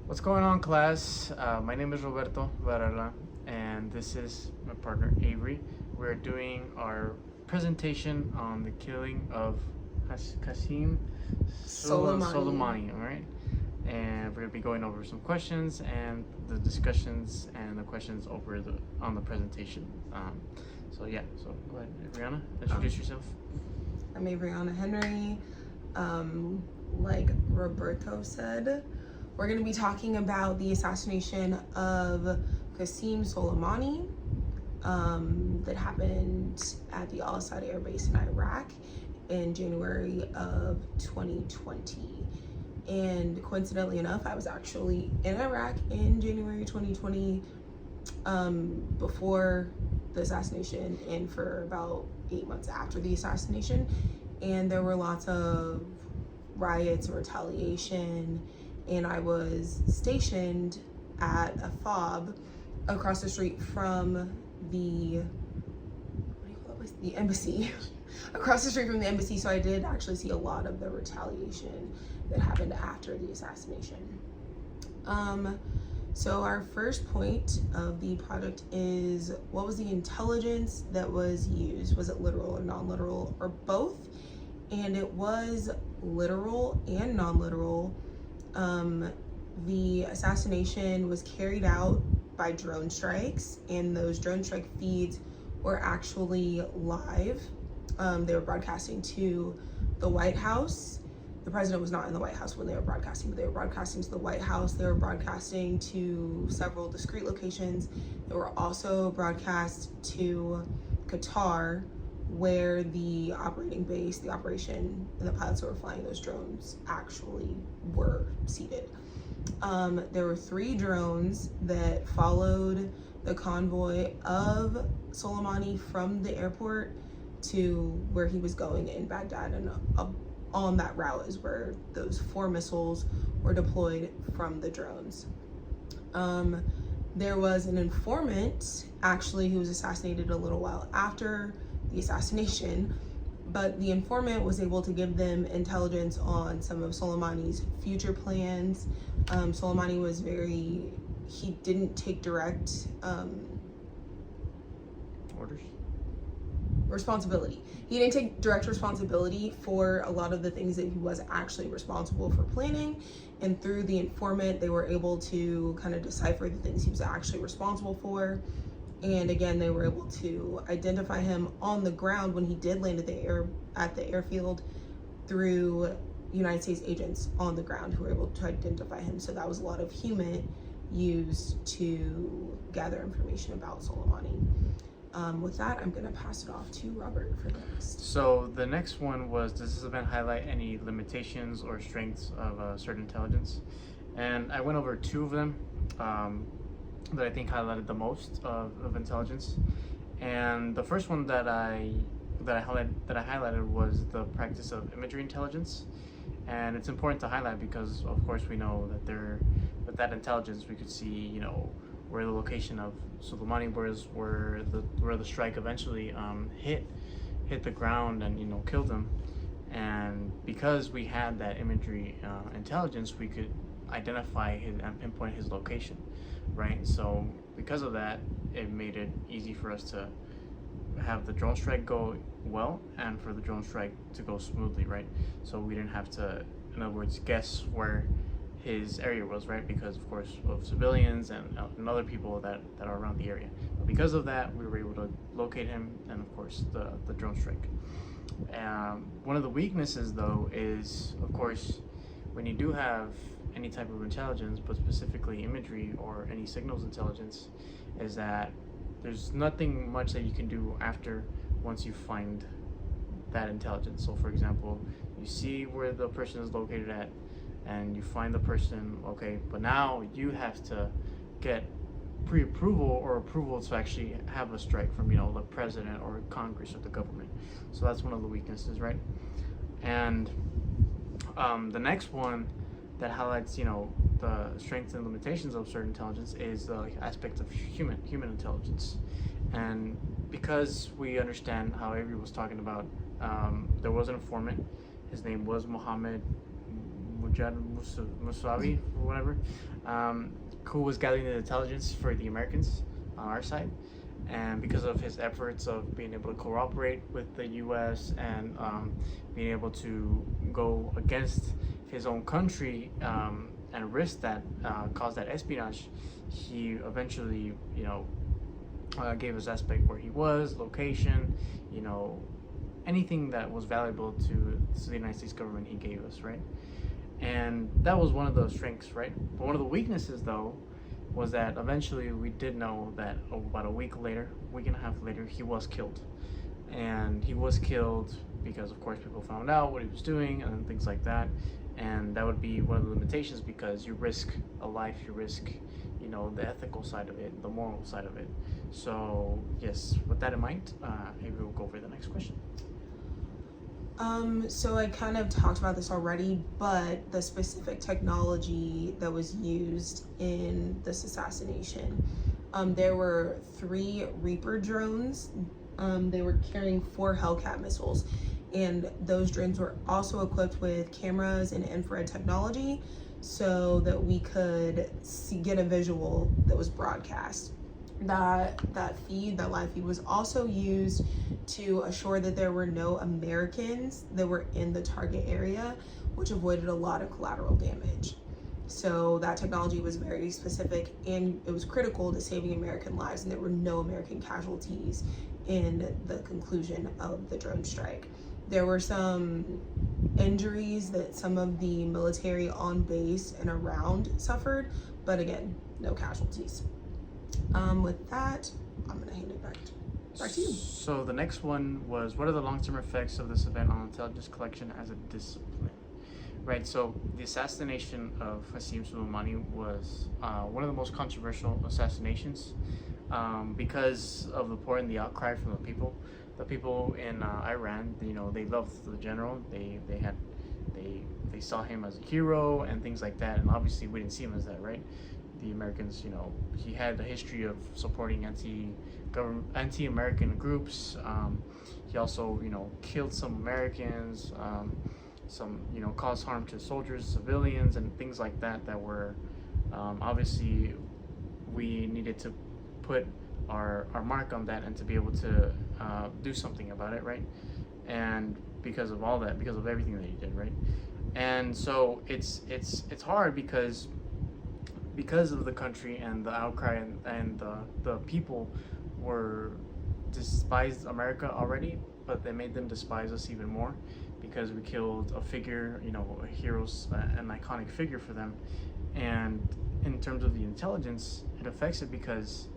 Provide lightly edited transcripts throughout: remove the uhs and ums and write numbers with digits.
What's going on, class? My name is Roberto Varela, and this is my partner Avery. We're doing our presentation on the killing of Qassem Soleimani. Soleimani, all right? And we're going to be going over some questions and the discussions and the questions on the presentation. So go ahead, Ariana, introduce yourself. I'm Avriana Henry. Like Roberto said, we're going to be talking about the assassination of Qassem Soleimani that happened at the Al-Assad Air Base in Iraq in January of 2020. And coincidentally enough, I was actually in Iraq in January 2020 before the assassination and for about 8 months after the assassination. And there were lots of riots and retaliation, and I was stationed at a fob across the street from the embassy. Across the street from the embassy, so I did actually see a lot of the retaliation that happened after the assassination. So our first point of the project is, what was the intelligence that was used? Was it literal or non-literal or both? And it was literal and non-literal. The assassination was carried out by drone strikes, and those drone strike feeds were actually live. They were broadcasting to the White House. The president was not in the White House when they were broadcasting, but they were broadcasting to the White House. They were broadcasting to several discrete locations. They were also broadcast to Qatar, where the operating base, the operation, and the pilots who were flying those drones actually were seated. There were 3 drones that followed the convoy of Soleimani from the airport to where he was going in Baghdad, and on that route is where those 4 missiles were deployed from the drones. There was an informant actually who was assassinated a little while after the assassination, but the informant was able to give them intelligence on some of Soleimani's future plans. Soleimani was he didn't take direct Orders? Responsibility. He didn't take direct responsibility for a lot of the things that he was actually responsible for planning, and through the informant they were able to kind of decipher the things he was actually responsible for. And again, they were able to identify him on the ground when he did land at the airfield through United States agents on the ground who were able to identify him. So that was a lot of human used to gather information about Soleimani. With that, I'm going to pass it off to Robert for next. So the next one was, does this event highlight any limitations or strengths of certain intelligence? And I went over 2 of them that I think highlighted the most of intelligence. And the first one that I highlighted was the practice of imagery intelligence. And it's important to highlight because, of course, we know that with that intelligence, we could see, where the location of Soleimani was, where the strike eventually hit the ground and killed him. And because we had that imagery intelligence, we could identify and pinpoint his location, right? So because of that, it made it easy for us to have the drone strike go well and for the drone strike to go smoothly, right? So we didn't have to, in other words, guess where his area was, right? Because of course of civilians and other people that are around the area. But because of that, we were able to locate him, and of course the drone strike. One of the weaknesses though is, of course, when you do have any type of intelligence, but specifically imagery or any signals intelligence, is that there's nothing much that you can do once you find that intelligence. So for example, you see where the person is located at, and you find the person, okay, but now you have to get pre-approval or approval to actually have a strike from, the president or Congress or the government. So that's one of the weaknesses, right? And the next one that highlights, the strengths and limitations of certain intelligence is the aspect of human intelligence. And because we understand how Avery was talking about, there was an informant. His name was Mohammed Musawi or whatever, who was gathering the intelligence for the Americans on our side. And because of his efforts of being able to cooperate with the U.S. and being able to go against his own country and risk that, cause that espionage, he eventually, gave us aspect where he was, location, anything that was valuable to the United States government he gave us, right? And that was one of the strengths, right? But one of the weaknesses, though, was that eventually we did know that about a week and a half later, he was killed. And he was killed because, of course, people found out what he was doing and things like that. And that would be one of the limitations, because you risk a life, you risk, the ethical side of it, the moral side of it. So, yes, with that in mind, maybe we'll go over the next question. So I kind of talked about this already, but the specific technology that was used in this assassination, there were 3 Reaper drones. They were carrying 4 Hellcat missiles, and those drones were also equipped with cameras and infrared technology so that we could get a visual that was broadcast. That live feed was also used to assure that there were no Americans that were in the target area, which avoided a lot of collateral damage. So that technology was very specific, and it was critical to saving American lives, and there were no American casualties in the conclusion of the drone strike. There were some injuries that some of the military on base and around suffered, but again, no casualties. With that, I'm going to hand it back to you. So the next one was, what are the long-term effects of this event on intelligence collection as a discipline? Right, so the assassination of Qassem Soleimani was one of the most controversial assassinations because of the report and the outcry from the people. The people in Iran, they loved the general. They saw him as a hero and things like that. And obviously, we didn't see him as that, right? The Americans, he had a history of supporting anti-American groups. He also, killed some Americans, caused harm to soldiers, civilians, and things like that. That were obviously, we needed to put our mark on that and to be able to do something about it, right? And because of all that, because of everything that he did, right? And so it's hard because of the country and the outcry and the people were despised America already, but they made them despise us even more because we killed a figure, a hero's, an iconic figure for them. And in terms of the intelligence, it affects it because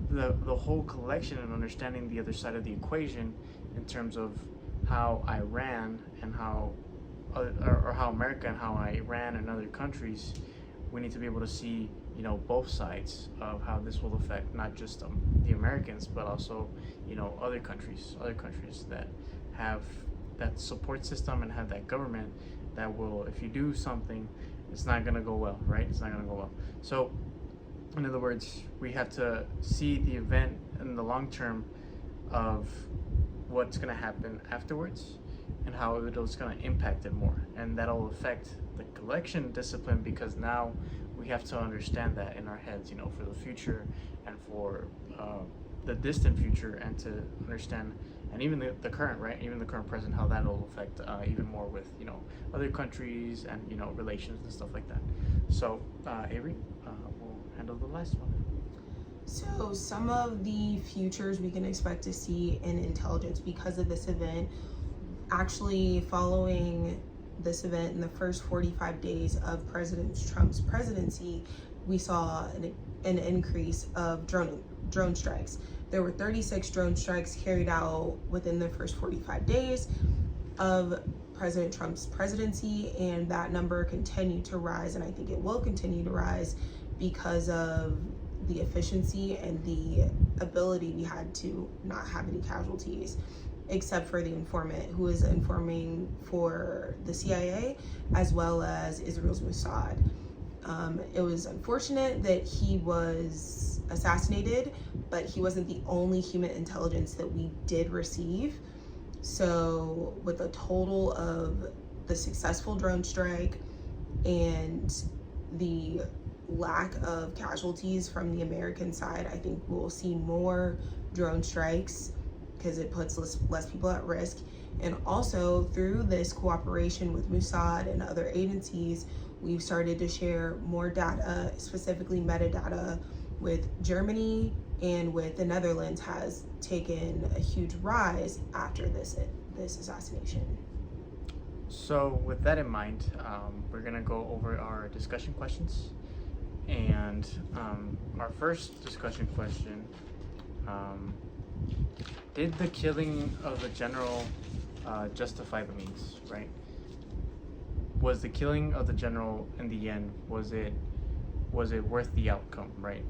the whole collection and understanding the other side of the equation in terms of how Iran and how America and how Iran and other countries, we need to be able to see, both sides of how this will affect not just the Americans, but also, other countries that have that support system and have that government that will, if you do something, it's not going to go well, right? It's not going to go well. So, in other words, we have to see the event in the long term of what's going to happen afterwards and how it's going to impact it more. And that'll affect the collection discipline because now we have to understand that in our heads, for the future and for the distant future, and to understand, and even the current, right? Even the current present, how that'll affect even more with, other countries and, relations and stuff like that. So, Avery, we'll handle the last one. So some of the futures we can expect to see in intelligence because of this event, actually following this event in the first 45 days of President Trump's presidency, we saw an increase of drone strikes. There were 36 drone strikes carried out within the first 45 days of President Trump's presidency, and that number continued to rise, and I think it will continue to rise because of the efficiency and the ability we had to not have any casualties, except for the informant who is informing for the CIA as well as Israel's Mossad. It was unfortunate that he was assassinated, but he wasn't the only human intelligence that we did receive. So with a total of the successful drone strike, and the lack of casualties from the American side, I think we'll see more drone strikes because it puts less people at risk. And also through this cooperation with Mossad and other agencies, we've started to share more data, specifically metadata, with Germany, and with the Netherlands has taken a huge rise after this assassination. So with that in mind, we're gonna go over our discussion questions. And our first discussion question, did the killing of the general justify the means, right? Was the killing of the general in the end, was it worth the outcome, right?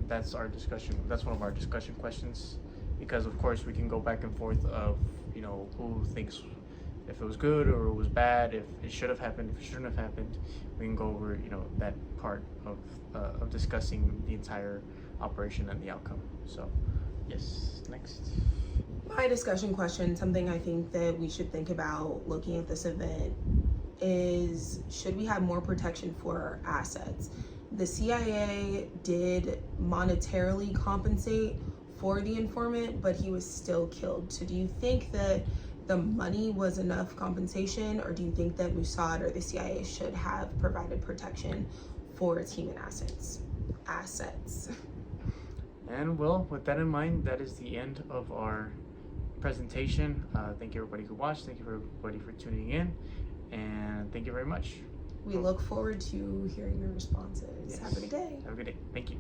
That's our discussion. That's one of our discussion questions, because of course we can go back and forth of, you know, who thinks if it was good or it was bad, if it should have happened, if it shouldn't have happened. We can go over, you know, that part of discussing the entire operation and the outcome. So, yes, next. My discussion question, something I think that we should think about looking at this event, is should we have more protection for our assets? The CIA did monetarily compensate for the informant, but he was still killed. So do you think that the money was enough compensation, or do you think that Mossad or the CIA should have provided protection for its human assets? And well, with that in mind, that is the end of our presentation. Thank you everybody who watched. Thank you everybody for tuning in, and thank you very much. We look forward to hearing your responses. Yes. Have a good day. Have a good day. Thank you.